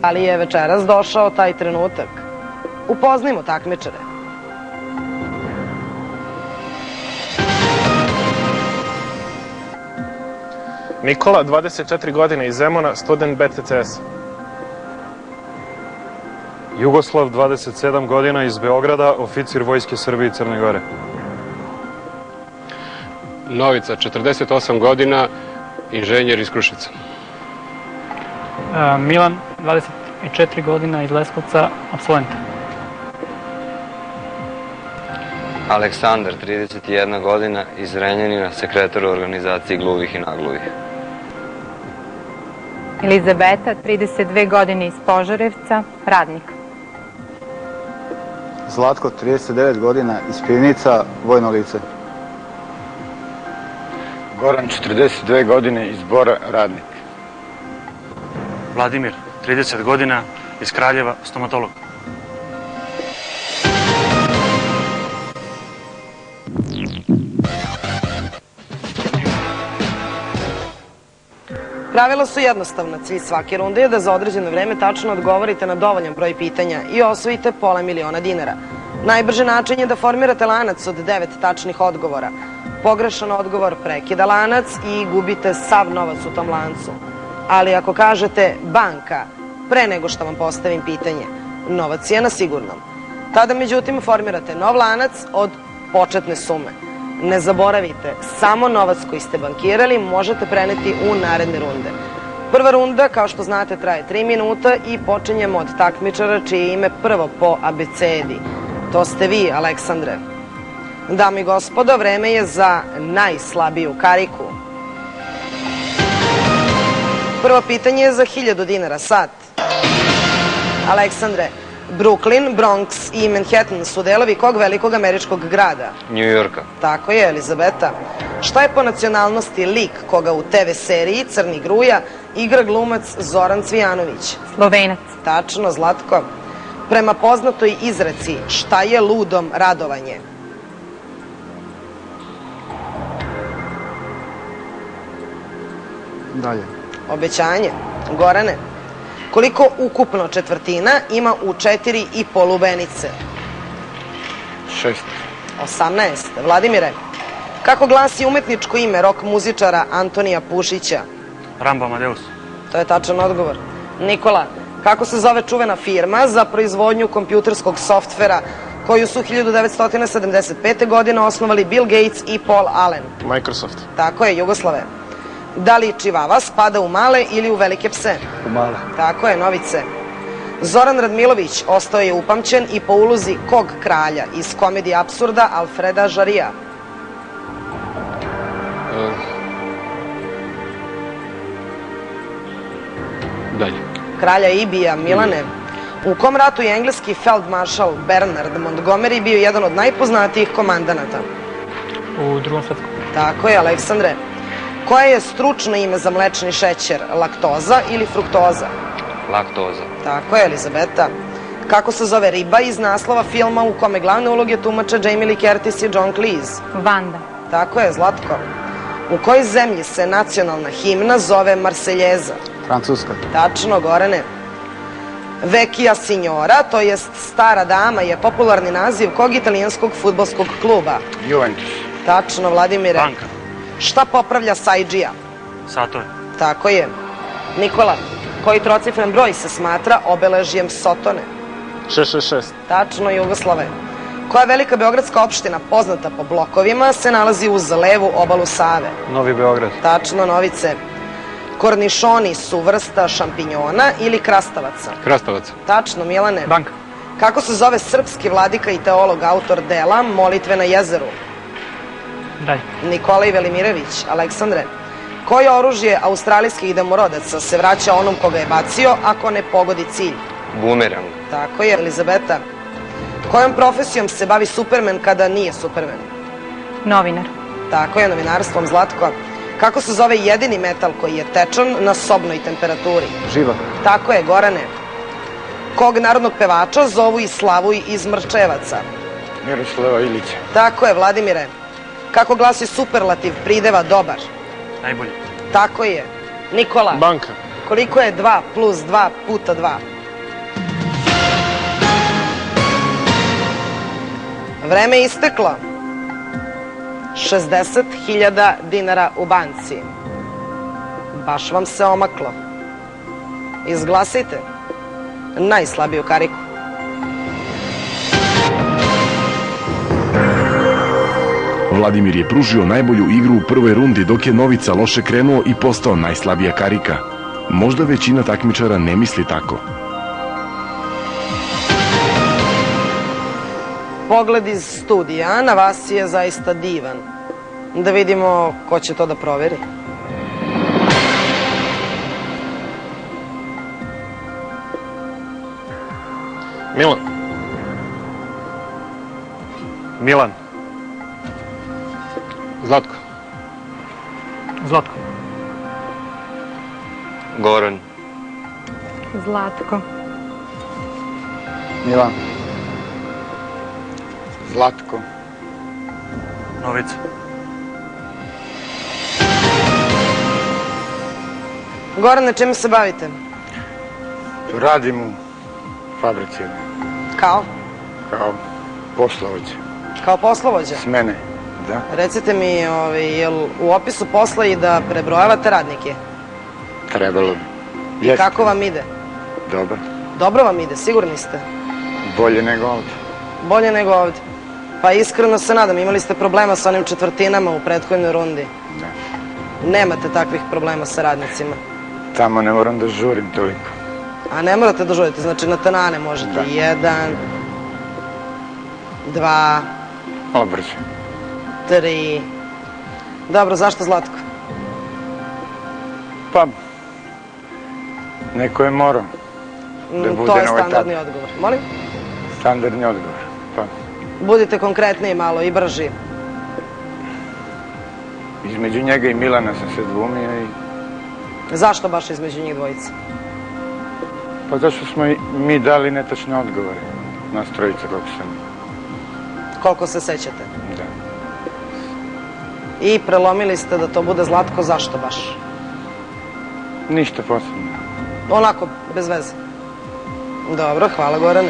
Ali je večeras došao taj trenutak. Upoznajmo takmičare. Nikola, 24 godine, iz Zemuna, student BTCS. Jugoslav, 27 godina, iz Beograda, oficir Vojske Srbije i Crne Gore. Novica, 48 godina, inženjer iz Kruševca. Milan, 24 godina, iz Leskovca, apsolvent. Aleksandar, 31 godina, iz Renjanina, sekretar u organizaciji gluvih i nagluvih. Elizabeta, 32 godine, iz Požarevca, radnik. Zlatko, 39 godina, iz Pivnica, vojno lice. Goran, 42 godine, iz Bora, radnik. Vladimir, 30 godina, iz Kraljeva, stomatolog. Pravila su jednostavna. Cilj svake runde je da za određeno vreme tačno odgovorite na dovoljan broj pitanja i osvojite $500.000 dinara. Najbrži način je da formirate lanac od 9 tačnih odgovora. Pogrešan odgovor prekida lanac i gubite sav novac u tom lancu. Ali ako kažete banka pre nego što vam postavim pitanje, novac je na sigurnom. Tada međutim formirate nov lanac od početne sume. Ne zaboravite, samo novac koji ste bankirali možete preneti u naredne runde. Prva runda, kao što znate, traje 3 minuta i počinjemo od takmičara čije ime prvo po abecedi. To ste vi, Aleksandre. Dame i gospodo, vreme je za najslabiju kariku. Prvo pitanje je za 1000 dinara sat. Aleksandre, Brooklyn, Bronx i Manhattan su delovi kog velikog američkog grada? New Yorka. Tako je, Elizabeta. Šta je po nacionalnosti lik koga u TV seriji Crni Gruja igra glumac Zoran Cvijanović? Slovenac. Tačno, Zlatko. Prema poznatoj izreci, šta je ludom radovanje? Dalje. Obećanje. Gorane, koliko ukupno četvrtina ima u 4 i polubenice? 6. 18. Vladimire, kako glasi umetničko ime rok muzičara Antonija Pušića? Rambo Amadeus. To je tačan odgovor. Nikola, kako se zove čuvena firma za proizvodnju kompjuterskog softvera koju su 1975. godine osnovali Bill Gates i Paul Allen? Microsoft. Tako je, Jugoslave. Da li čivava spada u male ili u velike pse? U male. Tako je, Novice. Zoran Radmilović ostao je upamćen i po ulozi kog kralja iz komedije apsurda Alfreda Žarija? Dalje. Kralja Ibija, Milane. U kom ratu je engleski feldmaršal Bernard Montgomery bio jedan od najpoznatijih komandanata? U Drugom svetskom. Tako je, Aleksandre. Koje je stručno ime za mlečni šećer? Laktoza ili fruktoza? Laktoza. Tako je, Elizabeta. Kako se zove riba iz naslova filma u kome glavne uloge tumače Jamie Lee Curtis i John Cleese? Vanda. Tako je, Zlatko. U kojoj zemlji se nacionalna himna zove Marseljeza? Francuska. Tačno, Gorane. Vecchia Signora, to jest stara dama, je popularni naziv kog italijanskog fudbalskog kluba? Juventus. Tačno, Vladimire. Banka. Šta popravlja Sajdžija? Satove. Tako je. Nikola, koji trocifren broj se smatra obeležjem Sotone? 666. Tačno, Jugoslave. Koja velika beogradska opština poznata po blokovima se nalazi uz levu obalu Save? Novi Beograd. Tačno, Novice. Kornišoni su vrsta šampinjona ili krastavaca? Krastavaca. Tačno, Milane. Banka. Kako se zove srpski vladika i teolog, autor dela Molitve na jezeru? Dalje. Nikolaj Velimirović. Aleksandre, koje oružje australijskih domorodaca se vraća onom koga je bacio ako ne pogodi cilj? Bumerang. Tako je, Elizabeta. Kojom profesijom se bavi Superman kada nije Superman? Novinar. Tako je, novinarstvom, Zlatko. Kako se zove jedini metal koji je tečan na sobnoj temperaturi? Živa. Tako je, Gorane. Kog narodnog pevača zovu i Slavuj iz Mrčevaca? Miroslava Ilića. Tako je, Vladimire. Kako glasi superlativ prideva dobar? Najbolji. Tako je. Nikola. Banka. Koliko je 2 plus 2 puta 2? Vreme je isteklo. 60.000 dinara u banci. Baš vam se omaklo. Izglasajte najslabiju kariku. Vladimir je pružio najbolju igru u prvoj rundi, dok je Novica loše krenuo i postao najslabija karika. Možda većina takmičara ne misli tako. Pogled iz studija na vas je zaista divan. Da vidimo ko će to da proveri. Milan. Milan. Zlatko. Zlatko. Goran. Zlatko. Milan. Zlatko. Novica. Gorane, čime se bavite? Radim u fabrici Kao? kao poslovođe. Kao poslovođa? S mene, da. Recite mi, jel u opisu posla i da prebrojavate radnike? Trebalo bi. I Jeste. kako vam ide? Dobro. Dobro vam ide, sigurni ste? Bolje nego ovdje. Bolje nego ovdje. Pa iskreno se nadam, imali ste problema sa onim četvrtinama u prethodnoj rundi. Da. Nemate takvih problema sa radnicima. Tamo ne moram da žurim toliko. A ne morate da žurite, znači na tanane možete. Da. 1, 2, Malo brže. 3. Dobro, zašto Zlatko? Pa, neko je morao da bude To je na ovoj standardni tabli. odgovor. Molim? Standardni odgovor. Pa, Budite konkretniji malo i brži. između njega i Milana sam se dvumio i... Zašto baš između njih dvojice? Pa zašto smo mi dali netačne odgovore? Nas trojica, kako sam... Koliko se sećate? Da. I prelomili ste da to bude Zlatko, zašto baš? Ništa posebno. Onako, bez veze. Dobro, hvala Gorane.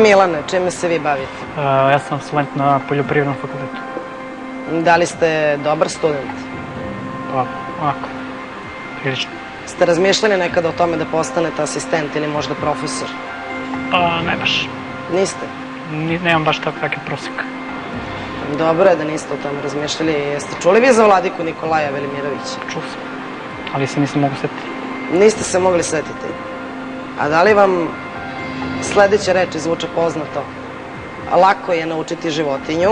Milane, čime se vi bavite? Ja sam student na poljoprivrednom fakultetu. Da li ste dobar student? Pa, ovako, prilično. Ste razmišljali nekada o tome da postanete asistent ili možda profesor? Pa, ne baš. Niste? Nemam baš takav prosjek. Dobro je da niste o tome razmišljali. Jeste čuli vi za vladiku Nikolaja Velimirovića? Čuo sam. Ali se nisam mogu setiti. Niste se mogli setiti. A da li vam sledeća reč zvuče poznato? Lako je naučiti životinju,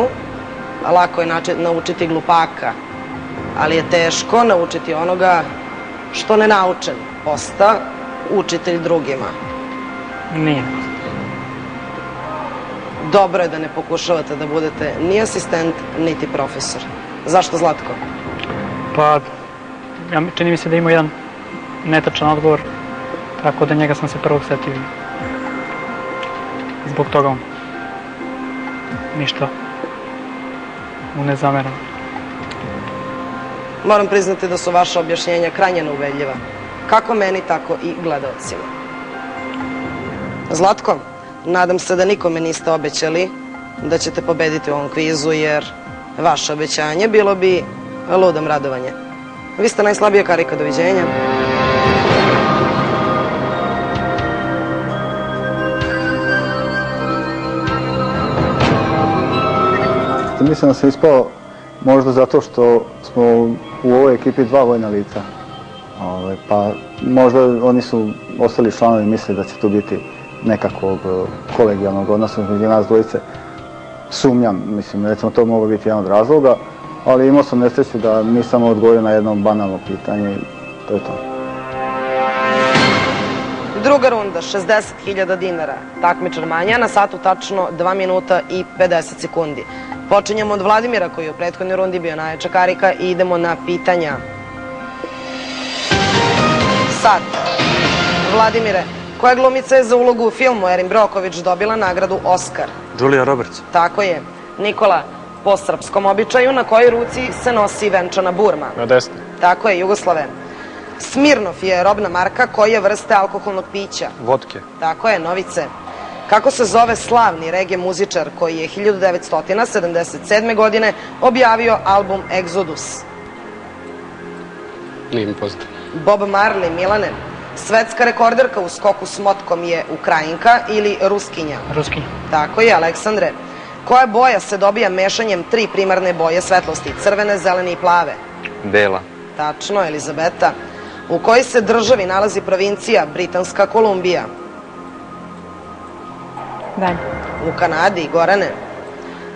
a lako je naučiti glupaka, ali je teško naučiti onoga što nenaučen posta učitelj drugima. Nije. Dobro je da ne pokušavate da budete ni asistent, niti profesor. Zašto Zlatko? Pa, čini mi se da ima jedan netačan odgovor, tako da njega sam se prvog setio. Zbog toga on ništa mu ne zameram. Moram priznati da su vaša objašnjenja krajnje neubedljiva. Kako meni, tako i gledaocima. Zlatko, nadam se da nikome niste obećali da ćete pobediti u ovom kvizu, jer vaše obećanje bilo bi ludom radovanje. Vi ste najslabija karika, doviđenja. Mislim da sam ispao možda zato što smo u ovoj ekipi dva vojna lica. Pa možda oni su ostali članovi misle da će tu biti nekakvog kolegijalnog odnosa između nas dvojice. Sumnjam, mislim, recimo to moglo biti jedan od razloga, ali imao sam nesreću da nisam odgovorio na jedno banalno pitanje i to je to. Druga runda, 60.000 dinara. Takmičar manja, na satu tačno 2 minuta i 50 sekundi. Počinjemo od Vladimira, koji je u prethodnoj rundi bio najjača karika, i idemo na pitanja. Sad, Vladimire, koja glumica je za ulogu u filmu Erin Broković dobila nagradu Oskar? Julia Roberts. Tako je. Nikola, po srpskom običaju, na kojoj ruci se nosi venčana burma? Na desno. Tako je, Jugoslave. Smirnov je robna marka koje vrste alkoholnog pića? Vodke. Tako je, Novice. Kako se zove slavni reggae muzičar koji je 1977. godine objavio album Exodus? Nije mi poznato. Bob Marley, Milane. Svetska rekorderka u skoku s motkom je Ukrajinka ili Ruskinja? Ruskinja. Tako je, Aleksandre. Koja boja se dobija mešanjem 3 primarne boje svetlosti, crvene, zelene i plave? Bela. Tačno, Elizabeta. U kojoj se državi nalazi provincija Britanska Kolumbija? Dalje. U Kanadi, Gorane.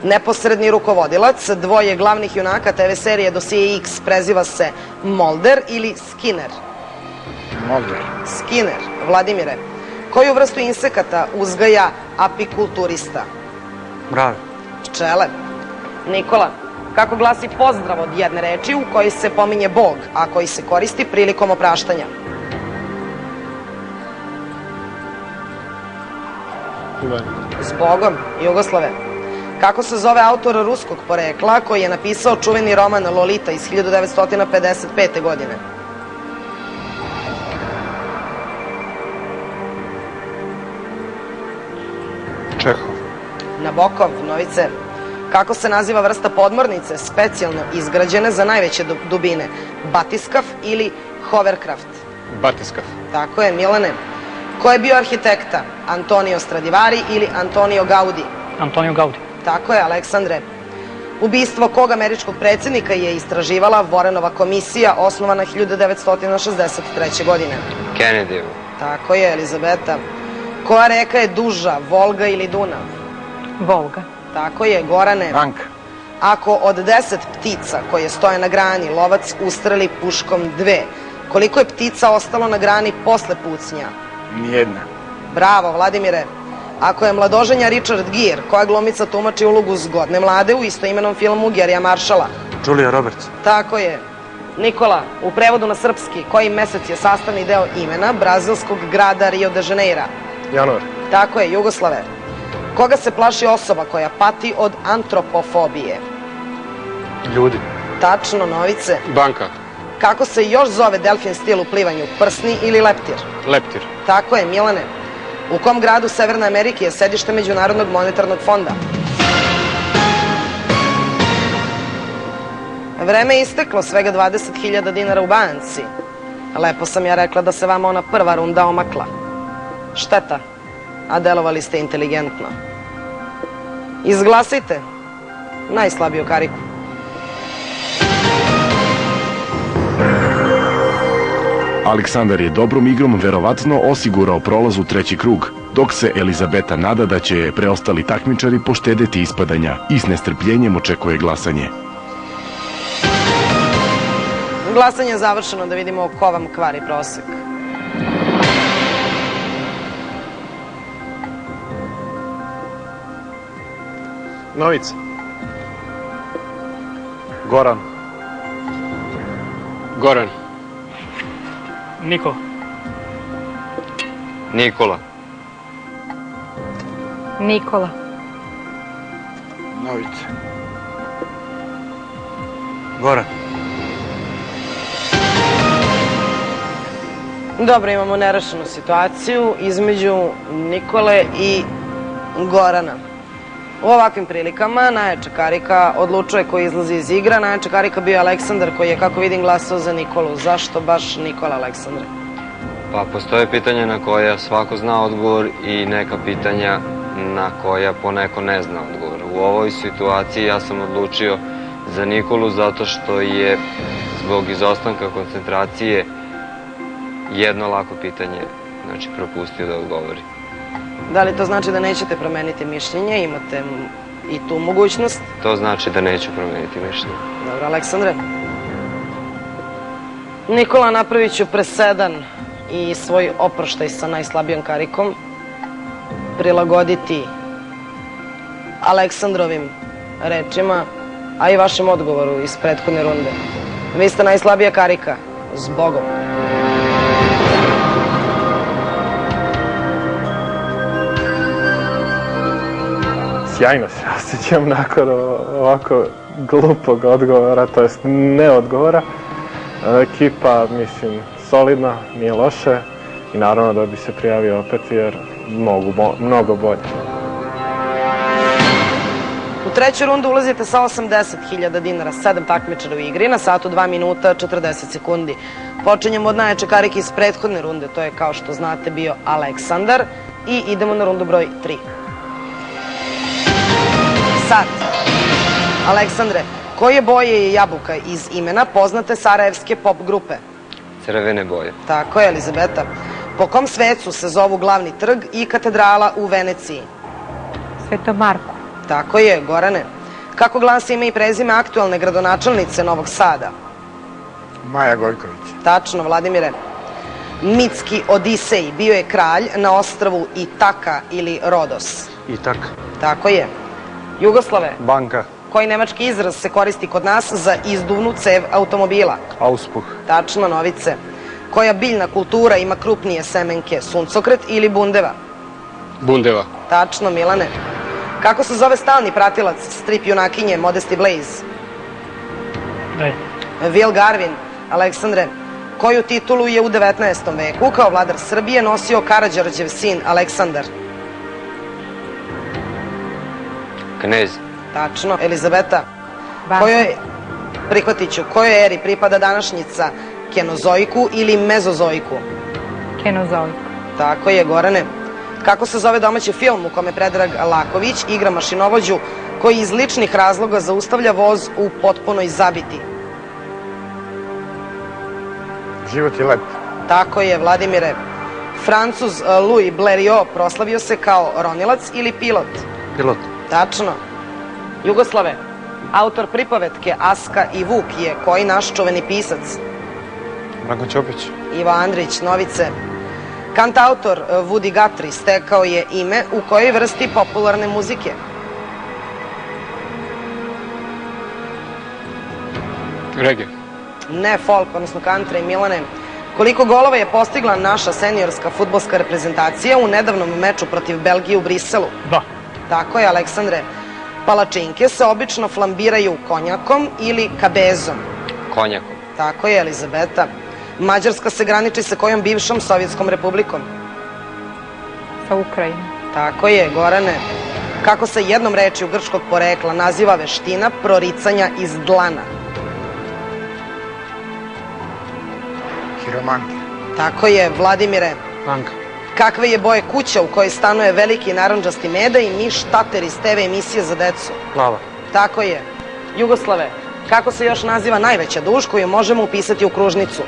Neposredni rukovodilac dvoje glavnih junaka TV serije Dosije X preziva se Mulder ili Skinner? Mulder. Skinner. Vladimire. Koju vrstu insekata uzgaja apikulturista? Brave. Pčele. Nikola. Kako glasi pozdrav od jedne reči u kojoj se pominje Bog, a koji se koristi prilikom opraštanja? S Bogom, Jugoslave. Kako se zove autor ruskog porekla koji je napisao čuveni roman Lolita iz 1955. godine? Čehov. Nabokov, Novice. Kako se naziva vrsta podmornice specijalno izgrađene za najveće dubine? Batiskaf ili hovercraft? Batiskaf. Tako je, Milane. Ko je bio arhitekta? Antonio Stradivari ili Antonio Gaudi? Antonio Gaudi. Tako je, Aleksandre. Ubistvo kog američkog predsjednika je istraživala Vorenova komisija osnovana 1963. godine? Kennedy. Tako je, Elizabeta. Koja reka je duža, Volga ili Dunav? Volga. Tako je, Gorane. Anka. Ako od 10 ptica koje stoje na grani lovac ustreli puškom 2, koliko je ptica ostalo na grani posle pucnja? Nijedna. Bravo, Vladimire. Ako je mladoženja Richard Gere, koja glumica tumači ulogu zgodne mlade u istoimenom filmu Gerija Maršala? Julia Roberts. Tako je. Nikola, u prevodu na srpski, koji mesec je sastavni deo imena brazilskog grada Rio de Janeiro? Januar. Tako je, Jugoslave. Koga se plaši osoba koja pati od antropofobije? Ljudi. Tačno, Novice. Banka. Kako se još zove delfin stil u plivanju, prsni ili leptir? Leptir. Tako je, Milane. U kom gradu Severne Amerike je sedište Međunarodnog monetarnog fonda? Vreme je isteklo, svega 20.000 dinara u banci. Lepo sam ja rekla da se vama ona prva runda omakla. Šteta, a delovali ste inteligentno. Izglasajte najslabiju kariku. Aleksandar je dobrom igrom verovatno osigurao prolaz u treći krug, dok se Elizabeta nada da će preostali takmičari poštedeti ispadanja i s nestrpljenjem očekuje glasanje. Glasanje je završeno, da vidimo ko vam kvari prosek. Novica. Goran. Goran. Niko. Nikola. Nikola. Novica. Goran. Dobro, imamo nerešenu situaciju između Nikole i Gorana. U ovakvim prilikama najjača karika odlučuje ko izlazi iz igra. Najjača karika bio Aleksandar koji je, kako vidim, glasao za Nikolu. Zašto baš Nikola, Aleksandre? Pa postoje pitanja na koja svako zna odgovor i neka pitanja na koja poneko ne zna odgovor. U ovoj situaciji ja sam odlučio za Nikolu zato što je zbog izostanka koncentracije jedno lako pitanje, znači, propustio da odgovori. Da li to znači da nećete promeniti mišljenje? Imate i tu mogućnost. To znači da neću promeniti mišljenje. Dobro, Aleksandre. Nikola, napravit ću presedan i svoj oproštaj sa najslabijom karikom prilagoditi Aleksandrovim rečima, a i vašem odgovoru iz prethodne runde. Vi ste najslabija karika. Zbogom. Sjajno se osjećam nakon ovako glupog odgovora, to jest neodgovora. Ekipa, mislim, solidna, nije loše i naravno da bi se prijavio opet jer mnogo bolje. U treću rundu ulazite sa 80.000 dinara, 7 takmičara u igri, na satu 2 minuta 40 sekundi. Počinjemo od najjače karike iz prethodne runde, to je kao što znate bio Aleksandar, i idemo na rundu broj 3. Sad, Aleksandre, koje boje je jabuka iz imena poznate sarajevske pop grupe? Crvene boje. Tako je, Elizabeta. Po kom svecu se zovu glavni trg i katedrala u Veneciji? Sveto Marko. Tako je, Gorane. Kako glasi ime i prezime aktualne gradonačelnice Novog Sada? Maja Gojković. Tačno, Vladimire. Mitski Odisej bio je kralj na ostrvu Itaka ili Rodos. Itak. Tako je. Jugoslave, Banka. koji nemački izraz se koristi kod nas za izduvnu cev automobila? Auspuh. Tačno, Novice. Koja biljna kultura ima krupnije semenke, suncokret ili bundeva? Bundeva. Tačno, Milane. Kako se zove stalni pratilac strip junakinje Modesty Blaze? Daj. Will Garvin. Aleksandre, koju titulu je u 19. veku kao vladar Srbije nosio Karađorđev sin Aleksandar? Knez. Tačno. Elizabeta, Banka. kojoj eri pripada današnjica, Kenozoiku ili Mezozoiku? Kenozoik. Tako je, Gorane. Kako se zove domaći film u kome Predrag Laković igra mašinovođu koji iz ličnih razloga zaustavlja voz u potpunoj zabiti? Život je lep. Tako je, Vladimire. Francuz Louis Blériot proslavio se kao ronilac ili pilot? Pilot. Tačno. Jugoslave, autor pripovetke Aska i Vuk je koji naš čuveni pisac? Branko Ćopić. Ivo Andrić. Novice. Kantautor Woody Guthrie stekao je ime u kojoj vrsti popularne muzike? Reggae. Ne, folk, odnosno country. Milane, koliko golova je postigla naša seniorska fudbalska reprezentacija u nedavnom meču protiv Belgije u Briselu? 2. Tako je, Aleksandre. Palačinke se obično flambiraju konjakom ili kabezom? Konjakom. Tako je, Elizabeta. Mađarska se graniči sa kojom bivšom Sovjetskom republikom? Sa Ukrajinom. Tako je, Gorane. Kako se jednom rečju grčkog porekla naziva veština proricanja iz dlana? Hiromantija. Tako je, Vladimire. Banka. Kakve je boje kuća u kojoj stanuje veliki narandžasti meda i miš Tater iz TV emisije za decu? Plava. Tako je. Jugoslave, kako se još naziva najveća duž koju možemo upisati u kružnicu?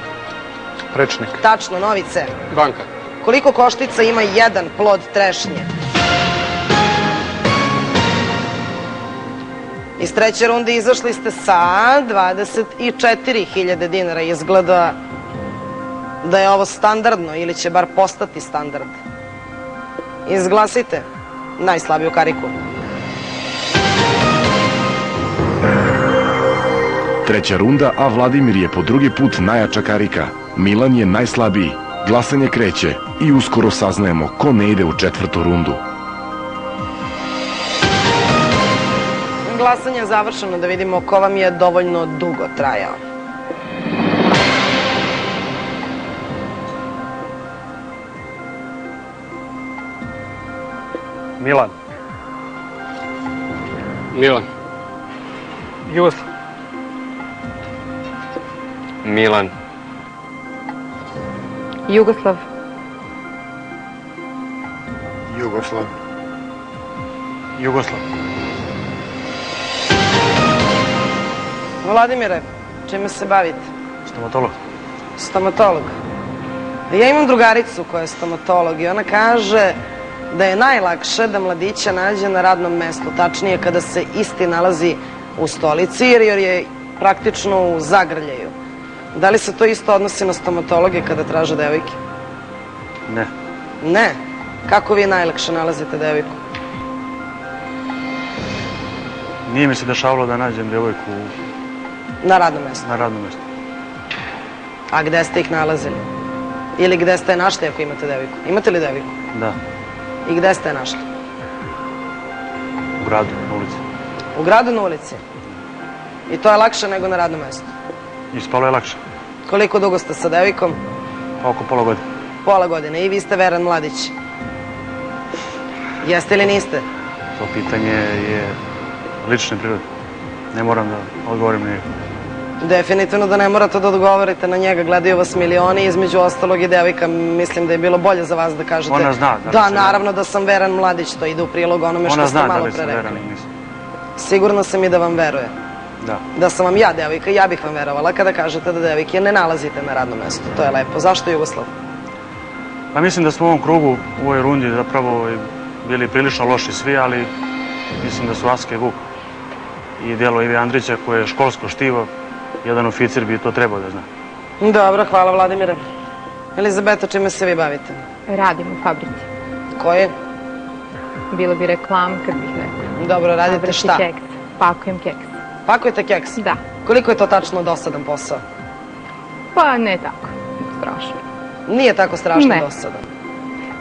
Prečnik. Tačno, Novice. Banka. Koliko koštica ima jedan plod trešnje? Iz treće runde izašli ste sa 24.000 dinara. Izgleda da je ovo standardno ili će bar postati standard. Izglasite najslabiju kariku. Treća runda, a Vladimir je po drugi put najjača karika. Milan je najslabiji. Glasanje kreće i uskoro saznajemo ko ne ide u četvrtu rundu. Glasanje je završeno, da vidimo ko vam je dovoljno dugo trajao. Milan. Milan. Jugoslav. Milan. Jugoslav. Jugoslav. Jugoslav. Vladimire, čime se bavite? Stomatolog. Stomatolog. Ja imam drugaricu koja je stomatolog i ona kaže da je najlakše da mladića nađe na radnom mestu, tačnije kada se isti nalazi u stolici jer je praktično u zagrljaju. Da li se to isto odnosi na stomatologe kada traže devojke? Ne. Ne. Kako vi najlakše nalazite devojku? Nije mi se dešavalo da nađem devojku Na radnom mestu. na radnom mjestu. A gde ste ih nalazili? Ili gde ste je našli ako imate devojku? Imate li devojku? Da. I gde ste je našli? U gradu, na ulici. U gradu, na ulici? I to je lakše nego na radnom mestu? Ispalo je lakše. Koliko dugo ste sa devojkom? Pa oko pola godine. Pola godine. I vi ste Veran Mladić? Jeste ili niste? To pitanje je lične prirode. Ne moram da odgovorim na njega. Definitivno da ne morate da odgovorite na njega, gledaju vas milioni, između ostalog i devojka, mislim da je bilo bolje za vas da kažete... Ona zna da li Da, sam naravno da sam Veran Mladić, to ide u prilog onome što ste malo pre rekli. Ona zna da li sam Veran ili nisam. Sigurno sam i da vam veruje. Da. Da sam vam ja devojka, ja bih vam verovala kada kažete da devojke ne nalazite na radnom mestu. To je lepo. Zašto Jugoslav? Pa mislim da smo u ovom krugu, u ovoj rundi zapravo bili prilično loši svi, ali mislim da su Aska i Vuk i djelo Ive Andrića koje je školsko štivo, jedan oficir bi to trebao da zna. Dobro, hvala Vladimire. Elizabeta, čime se vi bavite? Radim u fabrici. Koje? Bilo bi reklam kad bih rekla. Dobro, radite šta? Keks. Pakujem keks. Pakujete keks? Da. Koliko je to tačno dosadan posao? Pa ne tako, strašno. Nije tako strašno Ne. dosadan.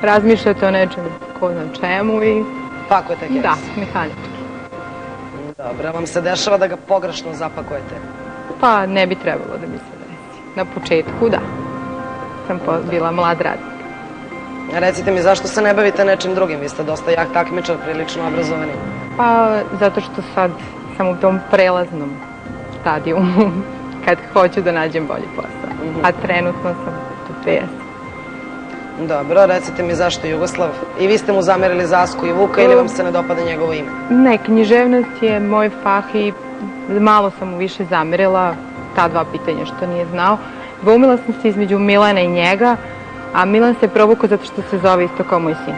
Razmišljate o nečem, ko zna čemu i... Pakujete keks? Da, mehanički. Dobro, vam se dešava da ga pogrešno zapakujete? Pa ne bi trebalo da mi se desi. Na početku, da. Sam bila mlad radnik. Recite mi, zašto se ne bavite nečim drugim? Vi ste dosta jak takmičar, prilično obrazovani. Pa zato što sad sam u tom prelaznom stadijumu kad hoću da nađem bolji posao. A trenutno sam tu gde jesam. Dobro, recite mi zašto Jugoslav? I vi ste mu zamerili za Asku i Vuka ili vam se ne dopada njegovo ime? Ne, književnost je moj fah i malo sam mu više zamerila ta dva pitanja što nije znao. Dvoumila sam se između Milana i njega, a Milan se provukao zato što se zove isto kao moj sin.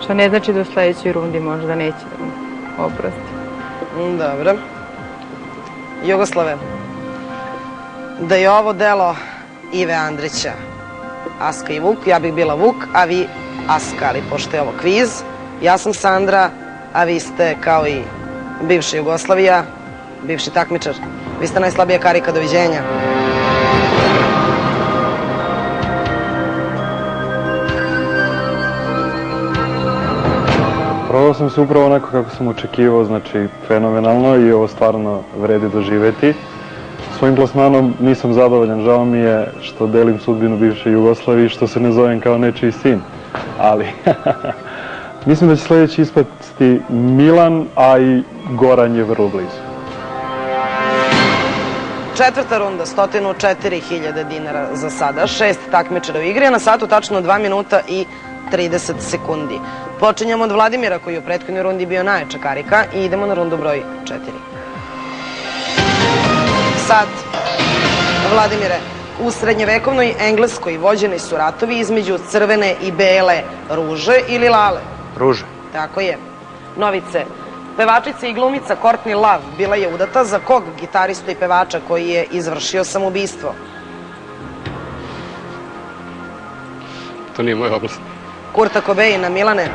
Što ne znači da u sledećoj rundi možda neće da mu oprosti. Dobro. Jugoslave, da je ovo delo Ive Andrića, Aska i Vuk, ja bih bila Vuk, a vi Aska, ali pošto je ovo kviz, ja sam Sandra, a vi ste kao i bivša Jugoslavija, bivši takmičar. Vi ste najslabija karika, doviđenja. Prodao sam se upravo onako kako sam očekivao, znači fenomenalno i ovo stvarno vredi doživeti. Svojim plasmanom nisam zadovoljan, žao mi je što delim sudbinu bivše Jugoslavije i što se ne zovem kao nečiji sin, ali mislim da će sledeći ispasti Milan, a i Goran je vrlo blizu. Četvrta runda, 104.000 dinara za sada, 6 takmičara u igri, a na satu tačno 2 minuta i 30 sekundi. Počinjemo od Vladimira koji je u prethodnoj rundi bio najjača karika i idemo na rundu broj 4. Sad, Vladimire, u srednjevekovnoj Engleskoj vođeni su ratovi između crvene i bele ruže ili lale. Ruže. Tako je. Novice, pevačica i glumica Courtney Love bila je udata za kog gitaristu i pevača koji je izvršio samoubistvo? To nije moja oblast. Kurta Cobaina, Milane,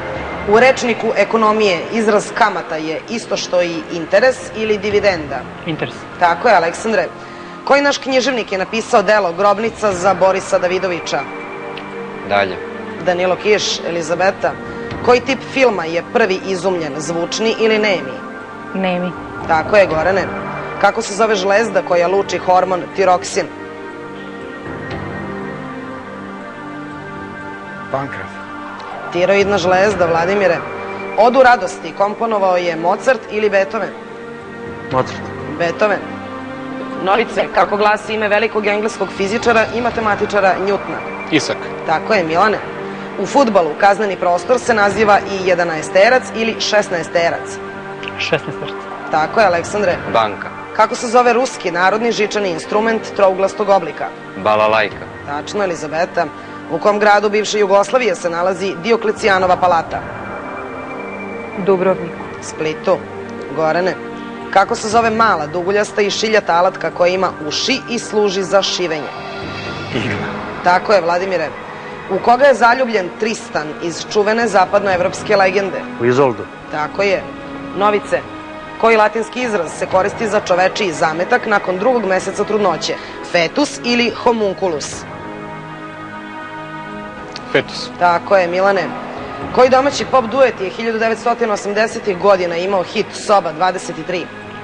u rečniku ekonomije izraz kamata je isto što i interes ili dividenda? Interes. Tako je, Aleksandre. Koji naš književnik je napisao delo Grobnica za Borisa Davidovića? Dalje. Danilo Kiš, Elizabeta. Koji tip filma je prvi izumljen, zvučni ili nemi? Nemi. Tako je, Gorane. Kako se zove žlezda koja luči hormon tiroksin? Pankreas. Tiroidna žlezda, Vladimire. Odu radosti komponovao je Mozart ili Beethoven? Mozart. Beethoven. Novice, kako glasi ime velikog engleskog fizičara i matematičara Newtona? Isak. Tako je, Milane. U fudbalu kazneni prostor se naziva i 11-terac ili 16-terac? 16. Tako je, Aleksandre. Banka. Kako se zove ruski narodni žičani instrument trouglastog oblika? Balalajka. Tačno, Elizabeta. U kom gradu bivše Jugoslavije se nalazi Dioklecijanova palata? Dubrovniku. Splitu. Gorane. Kako se zove mala, duguljasta i šiljata alatka koja ima uši i služi za šivenje? Igla. Tako je, Vladimire. U koga je zaljubljen Tristan iz čuvene zapadnoevropske legende? U Izoldu. Tako je. Novice. Koji latinski izraz se koristi za čovečiji zametak nakon 2. meseca trudnoće? Fetus ili homunculus? Fetus. Tako je, Milane. Koji domaći pop duet je 1980. godina imao hit Soba 23?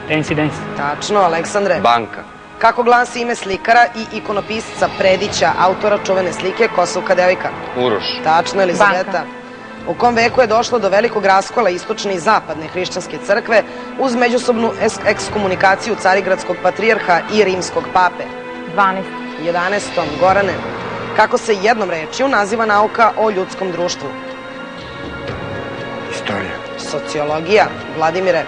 Dancy Dance. Tačno, Aleksandre. Banka. Kako glasi ime slikara i ikonopisca Predića, autora čuvene slike Kosovka devojka? Uroš. Tačno, Elizabeta. Banka. U kom veku je došlo do velikog raskola istočne i zapadne hrišćanske crkve uz međusobnu ekskomunikaciju carigradskog patrijarha i rimskog pape? 12. 11. Gorane, kako se jednom rečju naziva nauka o ljudskom društvu? Istorija. Sociologija. Vladimire,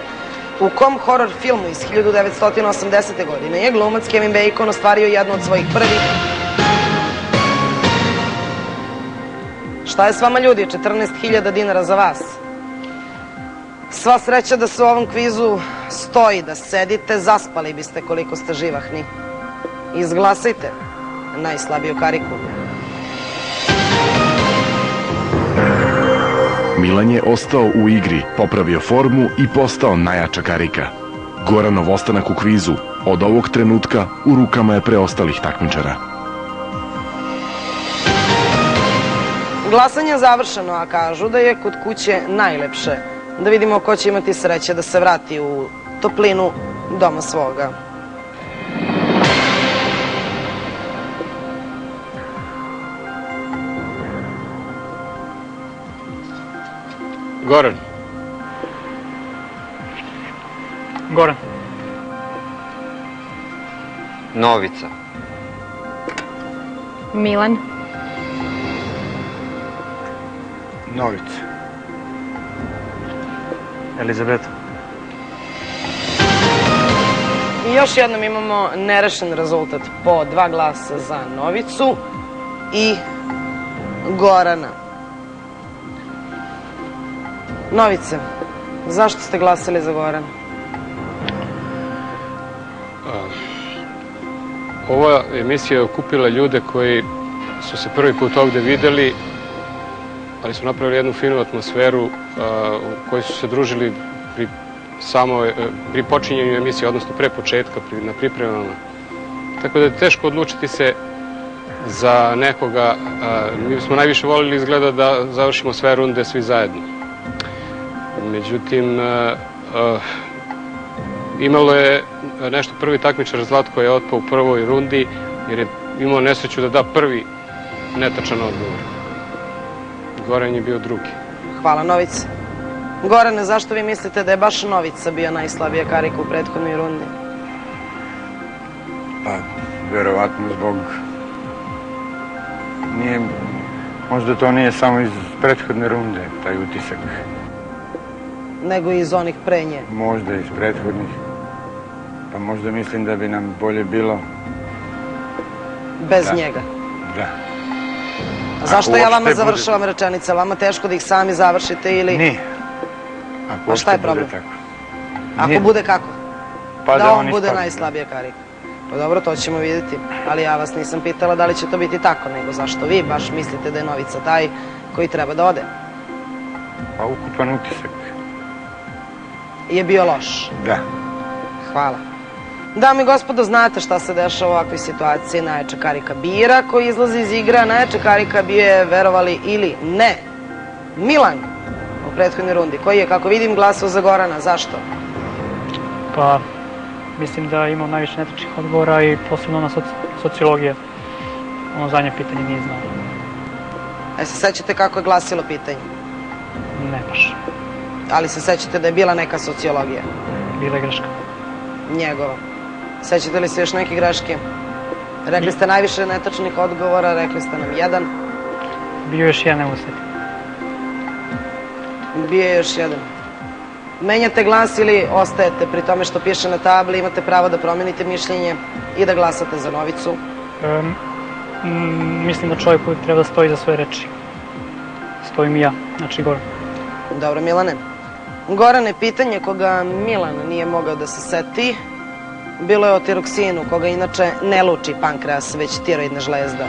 u kom horor filmu iz 1980. godine je glumac Kevin Bacon ostvario jednu od svojih prvih? Šta je s vama, ljudi? 14.000 dinara za vas. Sva sreća da se u ovom kvizu stoji, da sedite, zaspali biste koliko ste živahni. Izglasajte najslabiju kariku. Milan je ostao u igri, popravio formu i postao najjača karika. Goranov ostanak u kvizu od ovog trenutka u rukama je preostalih takmičara. Glasanje je završeno, a kažu da je kod kuće najlepše. Da vidimo ko će imati sreće da se vrati u toplinu doma svoga. Goran. Goran. Novica. Milan. Novica. Elizabeta. I još jednom imamo nerešen rezultat po 2 glasa za Novicu i Gorana. Novice, zašto ste glasali za Gorana? Ova emisija je okupila ljude koji su se prvi put ovde videli, ali su napravili jednu finu atmosferu u kojoj su se družili pri počinjenju emisije, odnosno pre početka, na pripremama. Tako da je teško odlučiti se za nekoga. Mi smo najviše volili izgleda da završimo sve runde svi zajedno. Međutim, imalo je nešto prvi takmičar Zlatko je otpao u prvoj rundi jer je imao nesreću da da prvi netačan odgovor. Goran je bio drugi. Hvala, Novice. Gorane, zašto vi mislite da je baš Novica bio najslabija karika u prethodnoj rundi? Pa, verovatno zbog... Možda to nije samo iz prethodne runde, taj utisak. Nego iz onih pre nje. Možda iz prethodnih. Pa možda mislim da bi nam bolje bilo... Bez njega. Da. A zašto ja vama završavam rečenice? Vama teško da ih sami završite ili... Nije. A šta je problem? Tako. Ako bude kako? Pa da on bude najslabija karika. Pa dobro, to ćemo vidjeti. Ali ja vas nisam pitala da li će to biti tako, nego zašto vi baš mislite da je Novica taj koji treba da ode? Pa ukupan utisak. Je bio loš? Da. Hvala. Dame i gospodo, znate šta se dešava u ovakvoj situaciji. Najjača karika bira koji izlazi iz igre, a najjača karika bio je, verovali ili ne, Milan u prethodnoj rundi, koji je, kako vidim, glasao za Gorana. Zašto? Pa, mislim da imao najviše netačnih odgovora i posebno na sociologije. Ono zadnje pitanje nije znao. Se sećate kako je glasilo pitanje? Ne baš. Ali se sećate da je bila neka sociologija? Bila je greška. Njegova. Sećate li se još neke greške? Rekli ste najviše netačnih odgovora, rekli ste nam jedan. Bio još jedan, evo setim. Bio je još jedan. Menjate glas ili ostajete pri tome što piše na tabli, imate pravo da promenite mišljenje i da glasate za Novicu? Mislim da čovjek uvijek treba da stoji za svoje reči. Stojim i ja, znači Goran. Dobro, Milane. Gorane, pitanje koga Milan nije mogao da se seti, bilo je o tiroksinu, koga inače ne luči pankreas, već tiroidna žlezda.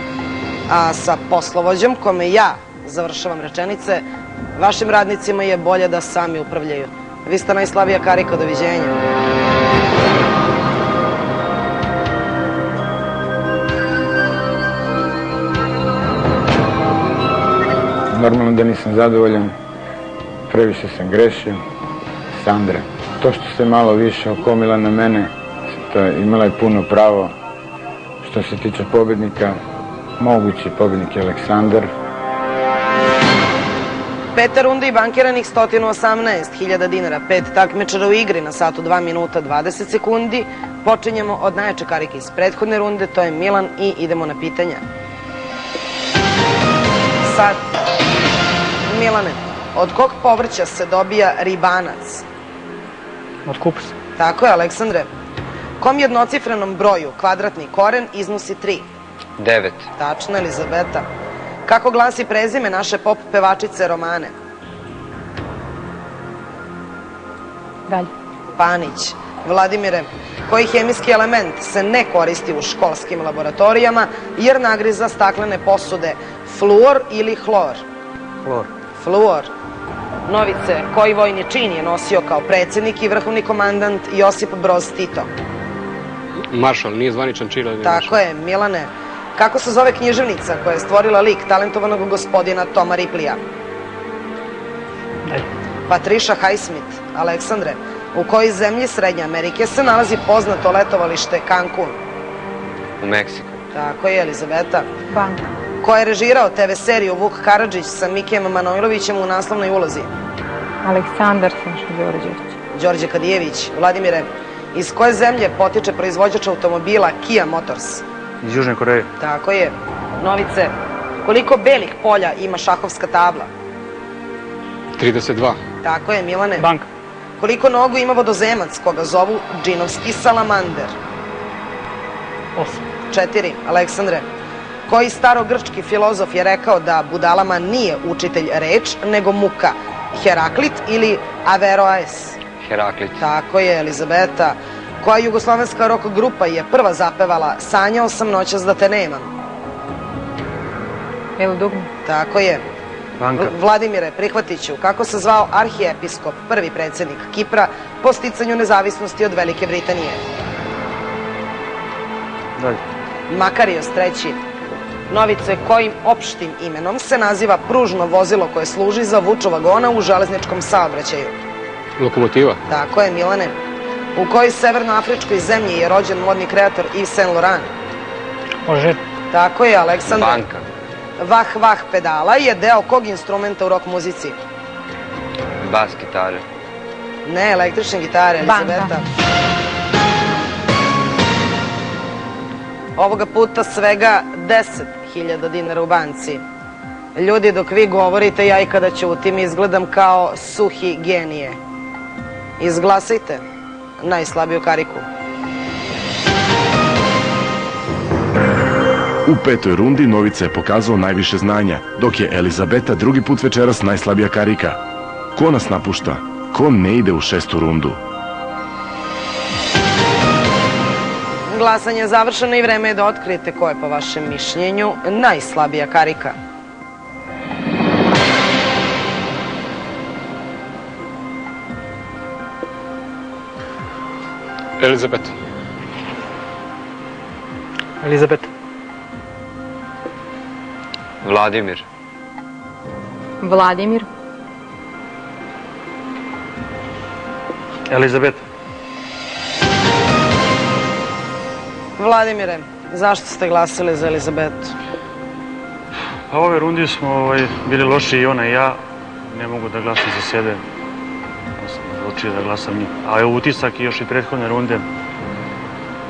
A sa poslovođom, kome ja završavam rečenice, vašim radnicima je bolje da sami upravljaju. Vi ste najslabija karika, doviđenja. Normalno da nisam zadovoljan, previše sam grešio. Sandra, to što se malo više okomila na mene, imala je puno pravo. Što se tiče pobednika, mogući pobednik je Aleksandar. Peta runda i bankiranih 118.000 dinara. 5 takmičara u igri na satu 2 minuta 20 sekundi. Počinjemo od najjače karike iz prethodne runde, to je Milan i idemo na pitanja. Sad, Milane, od kog povrća se dobija ribanac? Od kupusa. Tako je, Aleksandre. Kom jednocifrenom broju kvadratni koren iznosi 3? 9. Tačno, Elizabeta. Kako glasi prezime naše pop pevačice Romane? Dalje. Panić. Vladimire, koji hemijski element se ne koristi u školskim laboratorijama jer nagriza staklene posude? Fluor ili hlor? Flor. Fluor. Novice, koji vojni čin je nosio kao predsjednik i vrhovni komandant Josip Broz Tito? Maršal, nije zvaničan čin, ali Tako je, Milane. Kako se zove književnica koja je stvorila lik talentovanog gospodina Toma Riplija? Dalje. Patricia Highsmith. Aleksandre, u kojoj zemlji Srednje Amerike se nalazi poznato letovalište Cancun? U Meksiku. Tako je, Elizabeta. Banka. Ko je režirao TV seriju Vuk Karadžić sa Mikijem Manojlovićem u naslovnoj ulozi? Aleksandar Siniša Đorđević. Đorđe Kadijević. Vladimire, iz koje zemlje potiče proizvođač automobila Kia Motors? Iz Južne Koreje. Tako je. Novice, koliko belih polja ima šahovska tabla? 32. Tako je, Milane. Banka. Koliko nogu ima vodozemac koga zovu džinovski salamander? 8. 4. Aleksandre, koji starogrčki filozof je rekao da budalama nije učitelj reč, nego muka? Heraklit ili Averroes? Heraklit. Tako je, Elizabeta. Koja jugoslovenska rock grupa je prva zapevala Sanjao sam noćas da te nemam? Bilo dugme. Tako je. Banka. Vladimire, prihvatit ću. Kako se zvao arhijepiskop, prvi predsjednik Kipra, po sticanju nezavisnosti od Velike Britanije? Dalje. Makarios III. Novice, kojim opštim imenom se naziva pružno vozilo koje služi za vuču vagona u železničkom saobraćaju? Lokomotiva. Tako je, Milane. U kojoj severnoafričkoj zemlji je rođen modni kreator Yves Saint Laurent? Alžir. Tako je, Aleksandar. Banka. Vah vah pedala je deo kog instrumenta u rock muzici? Bas gitare. Ne, električne gitare, Elizabeta. Banka. Ovoga puta svega 10.000 dinara u banci. Ljudi, dok vi govorite, ja i kada ćutim izgledam kao suhi genije. Izglasajte najslabiju kariku. U petoj rundi Novica je pokazao najviše znanja, dok je Elizabeta drugi put večeras najslabija karika. Ko nas napušta? Ko ne ide u šestu rundu? Glasanje je završeno i vreme je da otkrijete ko je po vašem mišljenju najslabija karika. Elizabeta. Elizabeta. Vladimir. Vladimir. Elizabeta. Vladimire, zašto ste glasili za Elizabetu? A u ove rundi smo bili loši i ona i ja. Ne mogu da glasam za sebe. Pa sam odlučio da glasam njih. A evo utisak i još i prethodne runde.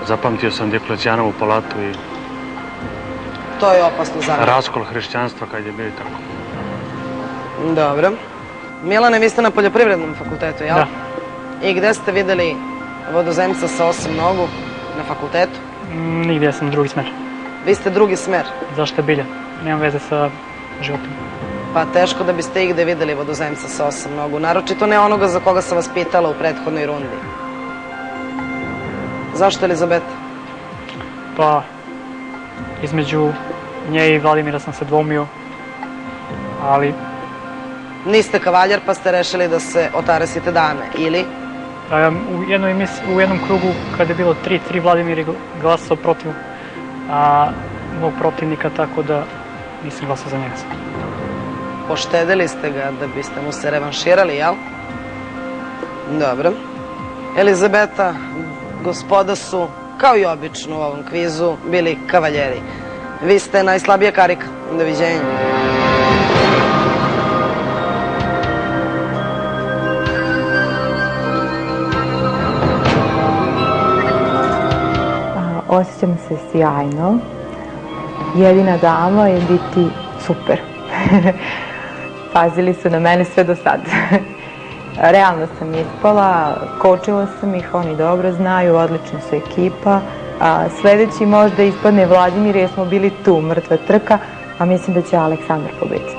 Zapamtio sam Dioklecianovu palatu i To je opasno za mene. raskol hrišćanstva kad je bio i tako. Dobro. Milane, vi ste na poljoprivrednom fakultetu, jel? Da. I gde ste videli vodozemca sa 8 nogu na fakultetu? Nigdje, ja sam drugi smer. Vi ste drugi smer, Zašto je bilja? Nemam veze sa životom. pa teško da biste igde videli vodozemca sa 8 nogu, naročito ne onoga za koga sam vas pitala u prethodnoj rundi. Zašto Elizabeta? Pa, između nje i Vladimira sam se dvoumio, ali Niste kavaljer pa ste rešili da se otaresite dame, ili? u jednom krugu kada je bilo 3-3 Vladimir je glasao protiv mog protivnika, tako da nisam glasao za njega. Poštedili ste ga da biste mu se revanširali, jel? Dobro. Elizabeta, gospoda su, kao i obično u ovom kvizu, bili kavaljeri. Vi ste najslabija karika. Doviđenja. Osjećam se sjajno. Jedina dama je biti super. Pazili su na mene sve do sad. Realno sam ispala, kočila sam ih, oni dobro znaju, odlična su ekipa. Sledeći možda ispadne Vladimir jer smo bili tu, mrtva trka, a mislim da će Aleksandar pobediti.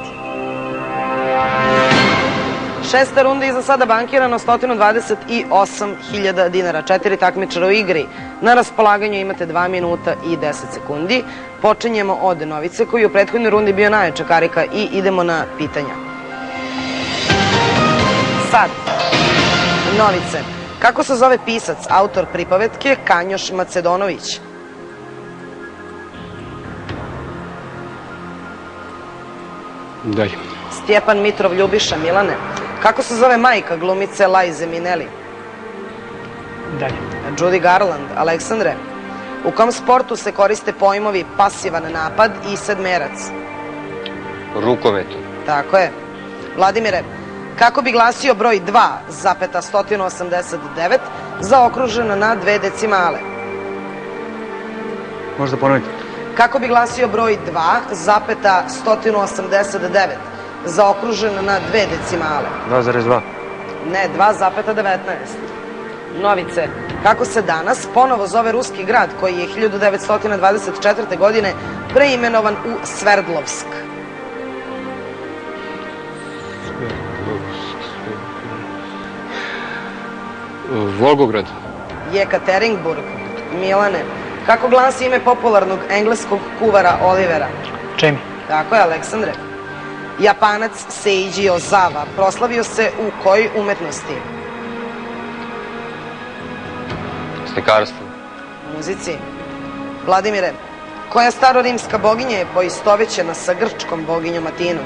Šesta runda i za sada bankirano 128.000 dinara. 4 takmičara u igri. Na raspolaganju imate 2 minuta i 10 sekundi. Počinjemo od Novice koji je u prethodnoj rundi bio najjača karika i idemo na pitanja. Sad, Novice. Kako se zove pisac, autor pripovetke Kanjoš Macedonović? Daj. Stjepan Mitrov Ljubiša. Milane. Kako se zove majka glumice Lajze Mineli? Dalje. Judy Garland. Aleksandre. U kom sportu se koriste pojmovi pasivan napad i sedmerac? Rukometu. Tako je. Vladimire, kako bi glasio broj 2,189 zaokružen na 2 decimale? Možda ponovite. Kako bi glasio broj 2,189 zaokružen na 2 decimale? 2,2. Ne, 2,19. Novice, kako se danas ponovo zove ruski grad koji je 1924. godine preimenovan u Sverdlovsk? Volgograd. Jekaterinburg. Milane, kako glasi ime popularnog engleskog kuvara Olivera? Jamie. Tako je, Aleksandre. Japanac Seiji Ozawa proslavio se u kojoj umetnosti? Slikarstvo. Muzici. Vladimire, koja starorimska boginja je poistovećena sa grčkom boginjom Atinom?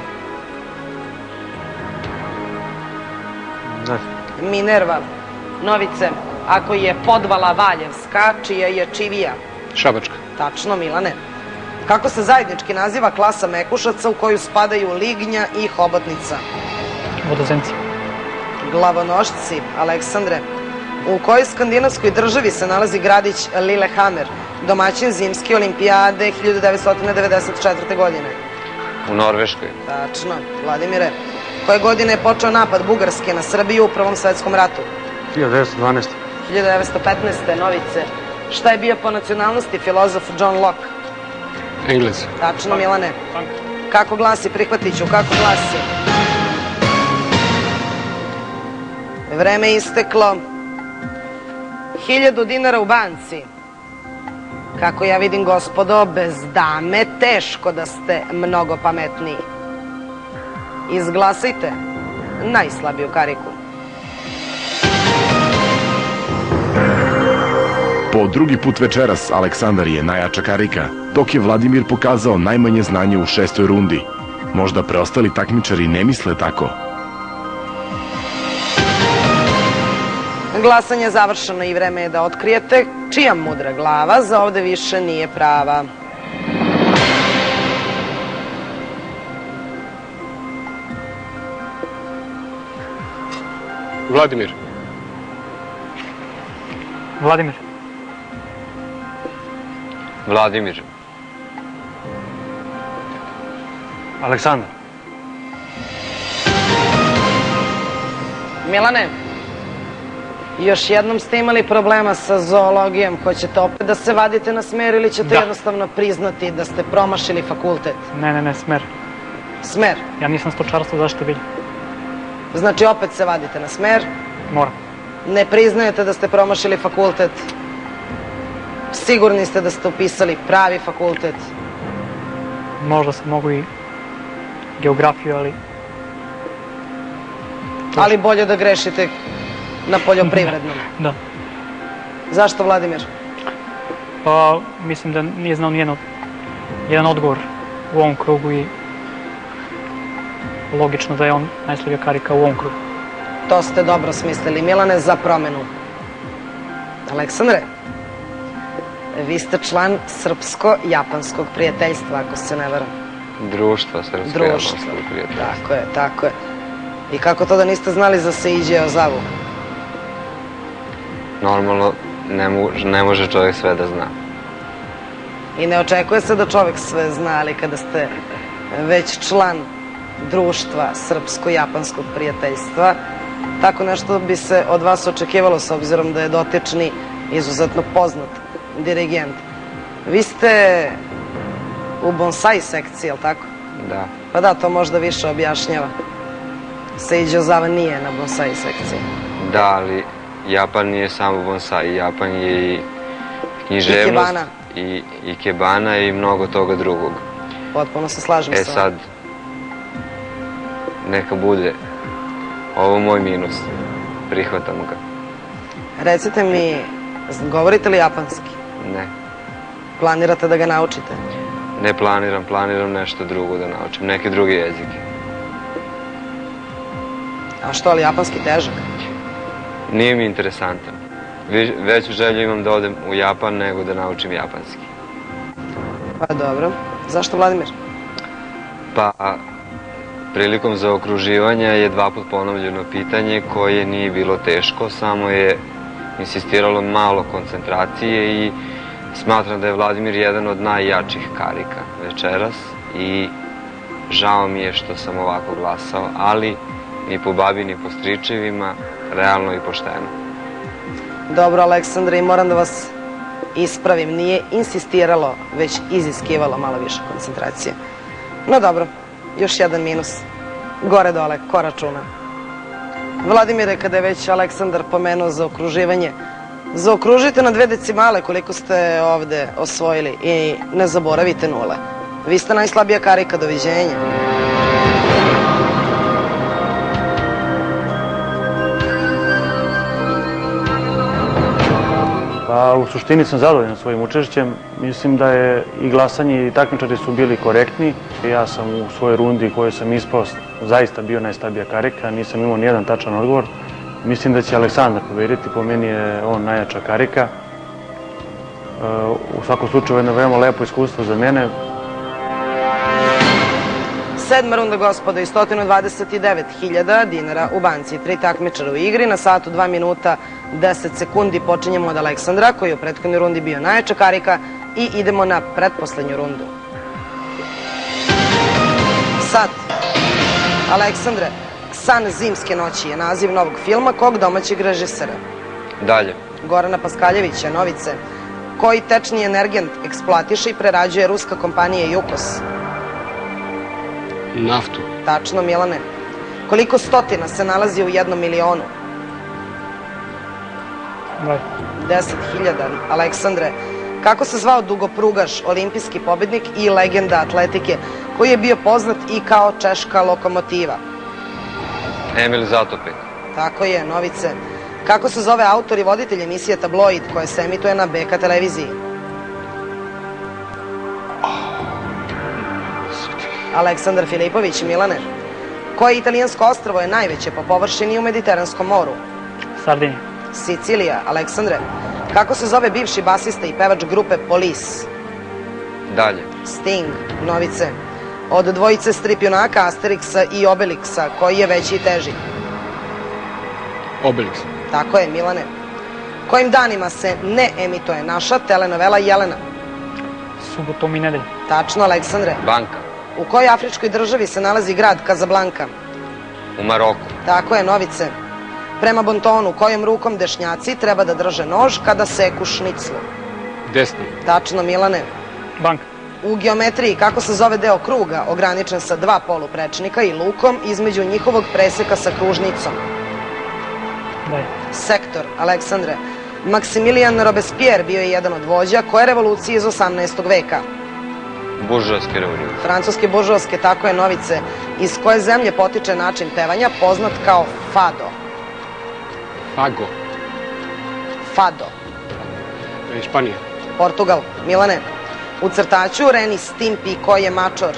Da. Minerva. Novice, ako je podvala Valjevska, čija je Čivija? Šabačka. Tačno, Milane. Kako se zajednički naziva klasa mekušaca u koju spadaju lignja i hobotnica? Vodozemci. Glavonošci. Aleksandre. U kojoj skandinavskoj državi se nalazi gradić Lillehammer, domaćin zimske olimpijade 1994. godine? U Norveškoj. Tačno. Vladimire, koje godine je počeo napad Bugarske na Srbiju u Prvom svetskom ratu? 1912. 1915. Novice. Šta je bio po nacionalnosti filozof John Locke? Englez. Tačno, Milane. Kako glasi, prihvatiću, kako glasi? Vreme je isteklo. 1000 dinara u banci. Kako ja vidim, gospodo, bez dame teško da ste mnogo pametniji. Izglasajte najslabiju kariku. Po drugi put večeras Aleksandar je najjača karika, dok je Vladimir pokazao najmanje znanje u šestoj rundi. Možda preostali takmičari ne misle tako. Glasanje je završeno i vreme je da otkrijete čija mudra glava za ovde više nije prava. Vladimir. Vladimir. Vladimir. Aleksandar. Milane, još jednom ste imali problema sa zoologijom. Hoćete opet da se vadite na smer ili ćete jednostavno priznati da ste promašili fakultet? Ne, smer. Smer? Ja nisam stočarstvo, zašto bilje? Znači opet se vadite na smer? Moram. Ne priznajete da ste promašili fakultet? Sigurni ste da ste upisali pravi fakultet? Možda sam mogu i geografiju, ali... Ali bolje da grešite na poljoprivrednom. Da. Zašto, Vladimir? Pa, mislim da nije znao jedan odgovor u ovom krugu i logično da je on najslabija karika u ovom krugu. To ste dobro smislili, Milane, za promenu. Aleksandre, vi ste član srpsko-japanskog prijateljstva, ako se ne varam. Društva srpsko-japanskog prijateljstva. Tako je. I kako to da niste znali za Seiji Ozawu? Normalno, ne može čovjek sve da zna. I ne očekuje se da čovek sve zna, ali kada ste već član društva srpsko-japanskog prijateljstva, tako nešto bi se od vas očekivalo, s obzirom da je dotični izuzetno poznat dirigent. Vi ste u bonsai sekciji, je li tako? Da. Pa da, to možda više objašnjava. Seiji Ozawa nije na bonsai sekciji. Da, ali Japan nije samo bonsai, Japan je i književnost, i ikebana i mnogo toga drugog. Potpuno se slažem sa vama. Sad, neka bude ovo moj minus, prihvatam ga. Recite mi, govorite li japanski? Ne. Planirate da ga naučite? Ne planiram nešto drugo da naučim, neke druge jezike. A što, ali japanski težak? Nije mi interesantan. Veću želju imam da odem u Japan nego da naučim japanski. Pa dobro. Zašto Vladimir? Pa, prilikom zaokruživanja je 2 put ponovljeno pitanje koje nije bilo teško, samo je insistiralo malo koncentracije i smatram da je Vladimir jedan od najjačih karika večeras i žao mi je što sam ovako glasao, ali ni po babi ni po stričevima, realno i pošteno. Dobro, Aleksandre, i moram da vas ispravim. Nije insistiralo, već iziskivalo malo više koncentracije. No dobro, još jedan minus. Gore dole, ko računa? Vladimire, kada je već Aleksandar pomenuo zaokruživanje, zaokružite na 2 decimale koliko ste ovde osvojili i ne zaboravite nule. Vi ste najslabija karika, doviđenja. Pa u suštini sam zadovoljan svojim učešćem. Mislim da je i glasanje i takmičari su bili korektni. Ja sam u svojoj rundi koju sam ispao zaista bio najslabija karika, nisam imao nijedan tačan odgovor. Mislim da će Aleksandar pobediti, po meni je on najjača karika. U svakom slučaju jedno veoma lepo iskustvo za mene. 7. runda, gospodo, i 129.000 dinara u banci. 3 takmičara u igri, na satu 2 minuta 10 sekundi. Počinjemo od Aleksandra, koji je u prethodnoj rundi bio najjača karika, i idemo na pretposlednju rundu. Sad, Aleksandre, San zimske noći je naziv novog filma kog domaćeg režisera? Dalje. Gorana Paskaljevića, Novice. Koji tečni energent eksploatiše i prerađuje ruska kompanija Jukos? Naftu. Tačno, Milane. Koliko stotina se nalazi u 1 milionu? 10.000. Aleksandre, kako se zvao dugoprugaš, olimpijski pobednik i legenda atletike, koji je bio poznat i kao češka lokomotiva? Emil Zatopek. Tako je, Novice. Kako se zove autor i voditelj emisije Tabloid, koja se emituje na BK televiziji? Aleksandar Filipović. Milane, koje italijansko ostrvo je najveće po površini u Mediteranskom moru? Sardinija. Sicilija. Aleksandre, kako se zove bivši basista i pevač grupe Police? Dalje. Sting. Novice, od dvojice strip junaka Asterixa i Obelixa, koji je veći i teži? Obelix. Tako je, Milane. Kojim danima se ne emituje naša telenovela Jelena? Subotom i nedeljom. Tačno, Aleksandre. Banka. U kojoj afričkoj državi se nalazi grad Kazablanka? U Maroku. Tako je, Novice. Prema bontonu, kojom rukom dešnjaci treba da drže nož kada seku šniclu? Desni. Tačno, Milane. Banka. U geometriji, kako se zove deo kruga ograničen sa 2 poluprečnika i lukom između njihovog preseka sa kružnicom? Dalje. Sektor. Aleksandre, Maksimilijan Robespierre bio je jedan od vođa koje revolucije iz 18. veka? Buržovske revolucije. Francuske buržovske, tako je, Novice. Iz koje zemlje potiče način pevanja poznat kao fado? Fago. Fado. Španija. Portugal. Milane, u crtaću Reni Stimpy koji je mačor?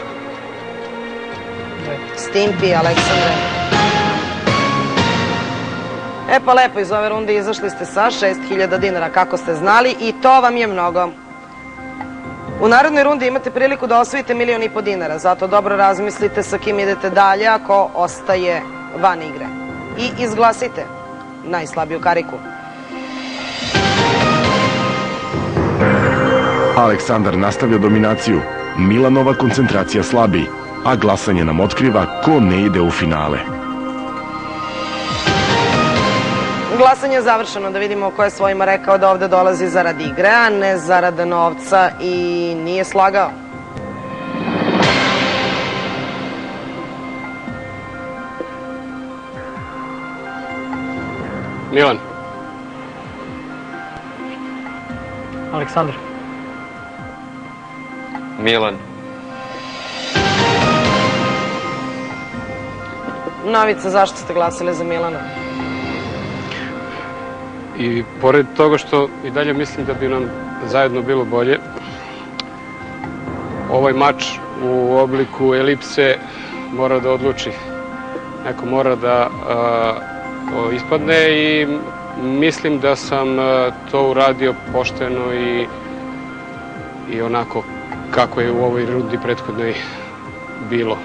Stimpy, Aleksandre. E pa lepo, iz ove runde izašli ste sa 6.000 dinara, kako ste znali, i to vam je mnogo. U narednoj rundi imate priliku da osvojite 1,5 miliona dinara, zato dobro razmislite sa kim idete dalje ako ostaje van igre. I izglasite najslabiju kariku. Aleksandar nastavlja dominaciju, Milanova koncentracija slabi, a glasanje nam otkriva ko ne ide u finale. Glasanje je završeno, da vidimo ko je svojima rekao da ovde dolazi zarad igre, a ne zarad novca i nije slagao. Milan. Aleksandar. Milan. Novica, zašto ste glasili za Milana? I pored toga što i dalje mislim da bi nam zajedno bilo bolje, ovaj mač u obliku elipse mora da odluči. Neko mora da ispadne i mislim da sam to uradio pošteno i onako kako je u ovoj rundi prethodnoj bilo.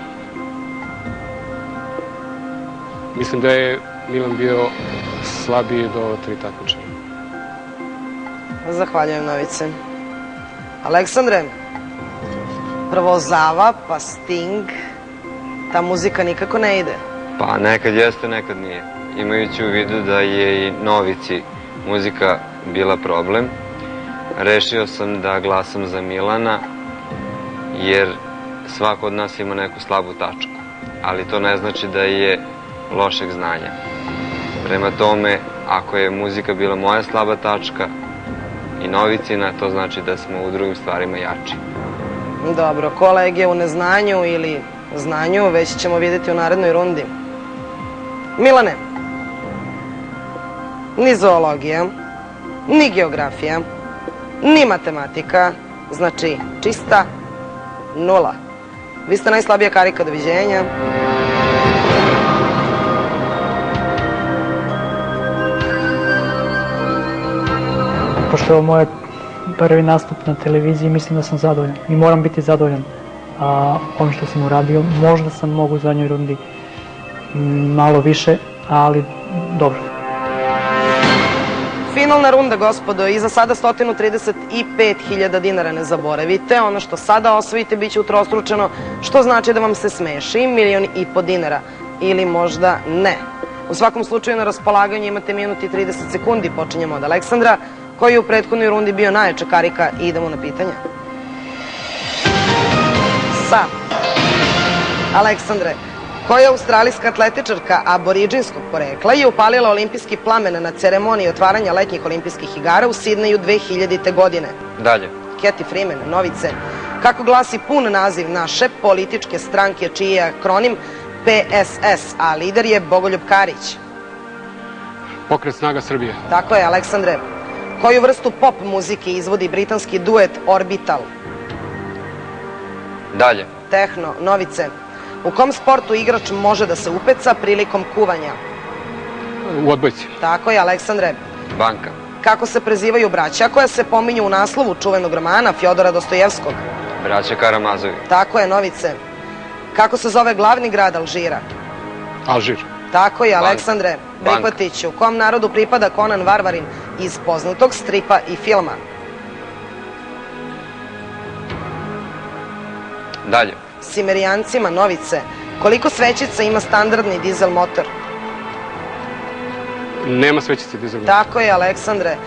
Mislim da je Milan bio slabiji do 3 takmičenja. Zahvaljujem, Novice. Aleksandre, prvo Zava, pa Sting, ta muzika nikako ne ide. Pa nekad jeste, nekad nije. Imajući u vidu da je i Novici muzika bila problem, rešio sam da glasam za Milana, jer svako od nas ima neku slabu tačku. Ali to ne znači da je lošeg znanja. Prema tome, ako je muzika bila moja slaba tačka i Novicina, to znači da smo u drugim stvarima jači. Dobro, kolege u neznanju ili znanju već ćemo vidjeti u narednoj rundi. Milane, ni zoologija, ni geografija, ni matematika, znači čista 0. Vi ste najslabija karika, doviđenja. Pošto je ovo moj prvi nastup na televiziji, mislim da sam zadovoljan i moram biti zadovoljan ovim što sam uradio. Možda sam mogu u zadnjoj rundi malo više, ali dobro. Finalna runda, gospodo, i za sada 135.000 dinara, ne zaboravite. Ono što sada osvojite bit će utrostručeno, što znači da vam se smeši 1,5 miliona dinara. Ili možda ne. U svakom slučaju na raspolaganju imate minut i 30 sekundi. Počinjemo od Aleksandra, koji je u prethodnoj rundi bio najjača karika, i idemo na pitanja. Aleksandre, koja australijska atletičarka aboriđinskog porekla je upalila olimpijski plamen na ceremoniji otvaranja letnjih olimpijskih igara u Sidneju 2000. godine? Dalje. Cathy Freeman. Novice, kako glasi pun naziv naše političke stranke čiji je akronim PSS, a lider je Bogoljub Karić? Pokret snaga Srbije. Tako je, Aleksandre. Koju vrstu pop muzike izvodi britanski duet Orbital? Dalje. Tehno. Novice, u kom sportu igrač može da se upeca prilikom kuvanja? U odbojci. Tako je, Aleksandre. Banka. Kako se prezivaju braća koja se pominju u naslovu čuvenog romana Fjodora Dostojevskog? Braća Karamazovi. Tako je, Novice. Kako se zove glavni grad Alžira? Alžir. Tako je, Aleksandre. Prihvatiću. Kom narodu pripada Conan Varvarin iz poznatog stripa i filma? Dalje. Simerijancima. Novice, koliko svećica ima standardni dizel motor? Nema svećice dizel motor. Tako je, Aleksandre.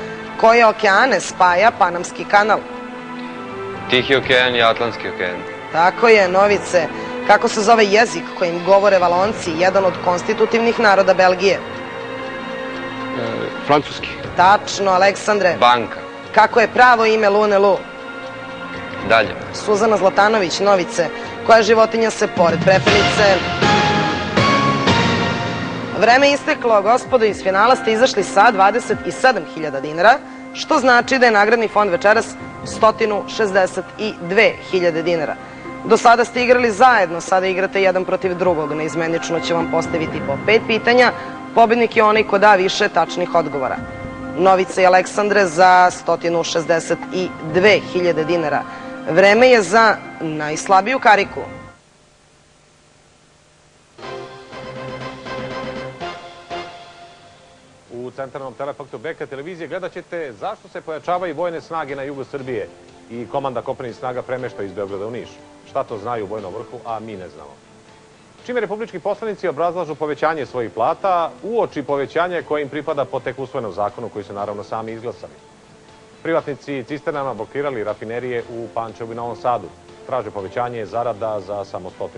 Koje okeane spaja Panamski kanal? Tihi okean i Atlantski okean. Tako je, Novice. Kako se zove jezik kojim govore Valonci, jedan od konstitutivnih naroda Belgije? Francuski. Tačno, Aleksandre. Banka. Kako je pravo ime Lune Lu? Dalje. Suzana Zlatanović. Novice, koja životinja se pored prepelice? Vreme je isteklo, gospodo, iz finala ste izašli sa 27.000 dinara, što znači da je nagradni fond večeras 162.000 dinara. Do sada ste igrali zajedno, sada igrate jedan protiv drugog. Neizmenično će vam postaviti po 5 pitanja. Pobednik je onaj ko da više tačnih odgovora. Novice i Aleksandre za 162.000 dinara. Vreme je za najslabiju kariku. U centralnom telefaktu Beka televizije gledat ćete zašto se pojačavaju vojne snage na jugu Srbije i komanda kopnenih snaga premešta iz Beograda u Niš. Šta to znaju u Vojnom vrhu, a mi ne znamo. Čime republički poslanici obrazlažu povećanje svojih plata uoči povećanja koje im pripada po tek usvojenom zakonu koji su naravno sami izglasali. Privatnici cisternama blokirali rafinerije u Pančevu i Novom Sadu. Traže povećanje zarada za samo 100%.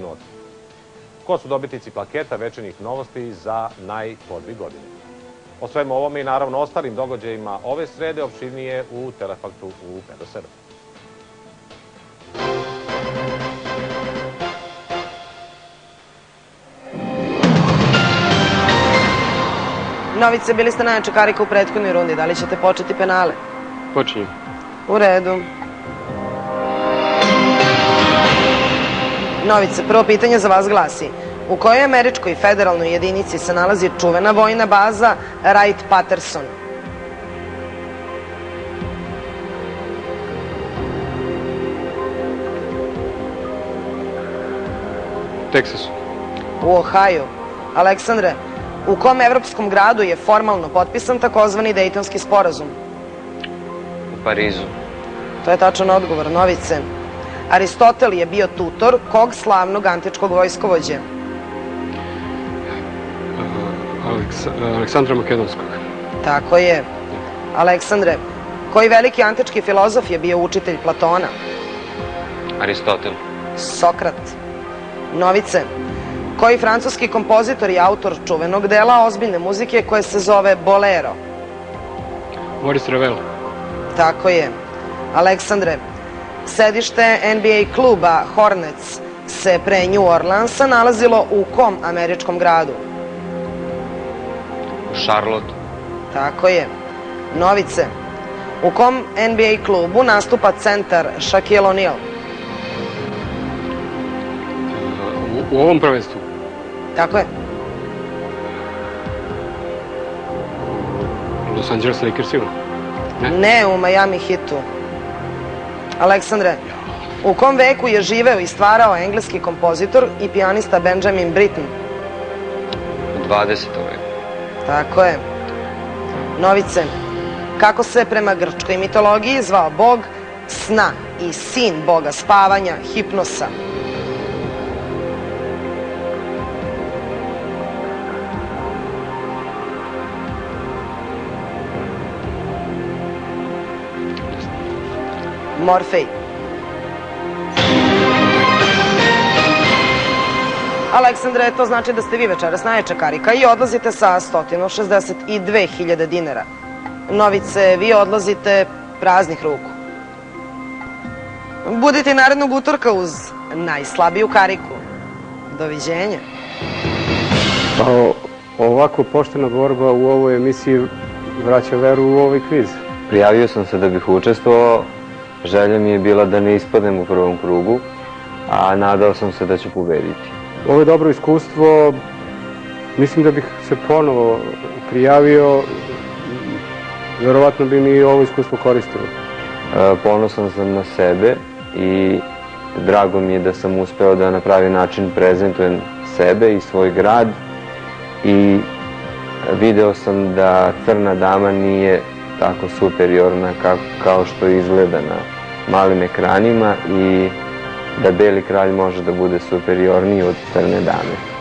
Ko su dobitnici plaketa večernjih novosti za najpodvig godine? O svemu ovome i naravno ostalim događajima ove srede opširnije u Telefaktu u 5 do 7. Novice, bili ste najjača karika u prethodnoj rundi. Da li ćete početi penale? Počinjem. U redu. Novice, prvo pitanje za vas glasi: u kojoj američkoj federalnoj jedinici se nalazi čuvena vojna baza Wright-Patterson? Teksasu. U Ohaju. Aleksandre, u kom evropskom gradu je formalno potpisan takozvani Dejtonski sporazum? U Parizu. To je tačan odgovor. Novice, Aristotel je bio tutor kog slavnog antičkog vojskovođe? Aleksandra Makedonskog. Tako je. Aleksandre, koji veliki antički filozof je bio učitelj Platona? Aristotel. Sokrat. Novice, koji francuski kompozitor je autor čuvenog dela ozbiljne muzike koje se zove Bolero? Maurice Ravel. Tako je. Aleksandre, sedište NBA kluba Hornets se pre New Orleansa nalazilo u kom američkom gradu? U Charlotte. Tako je. Novice, u kom NBA klubu nastupa centar Shaquille O'Neal? U ovom prvenstvu. Tako je. Los Angeles Lakersima. Ne, u Miami Heatu. Aleksandre, u kom veku je živeo i stvarao engleski kompozitor i pijanista Benjamin Britten? U 20. veku. Tako je. Novice, kako se prema grčkoj mitologiji zvao bog sna i sin boga spavanja Hipnosa? Morfej. Aleksandre, to znači da ste vi večeras najjača karika i odlazite sa 162.000 dinara. Novice, vi odlazite praznih ruku. Budite i narednog utorka uz najslabiju kariku. Doviđenja. Ovako poštena borba u ovoj emisiji vraća veru u ovaj kviz. Prijavio sam se da bih učestvovao. Želja mi je bila da ne ispadnem u prvom krugu, a nadao sam se da ću pobediti. Ovo je dobro iskustvo. Mislim da bih se ponovo prijavio. Verovatno bi mi ovo iskustvo koristilo. Ponosan sam na sebe i drago mi je da sam uspeo da na pravi način prezentujem sebe i svoj grad i video sam da Crna dama nije tako superiorna kao što izgleda na malim ekranima i da Beli kralj može da bude superiorniji od Crne dame.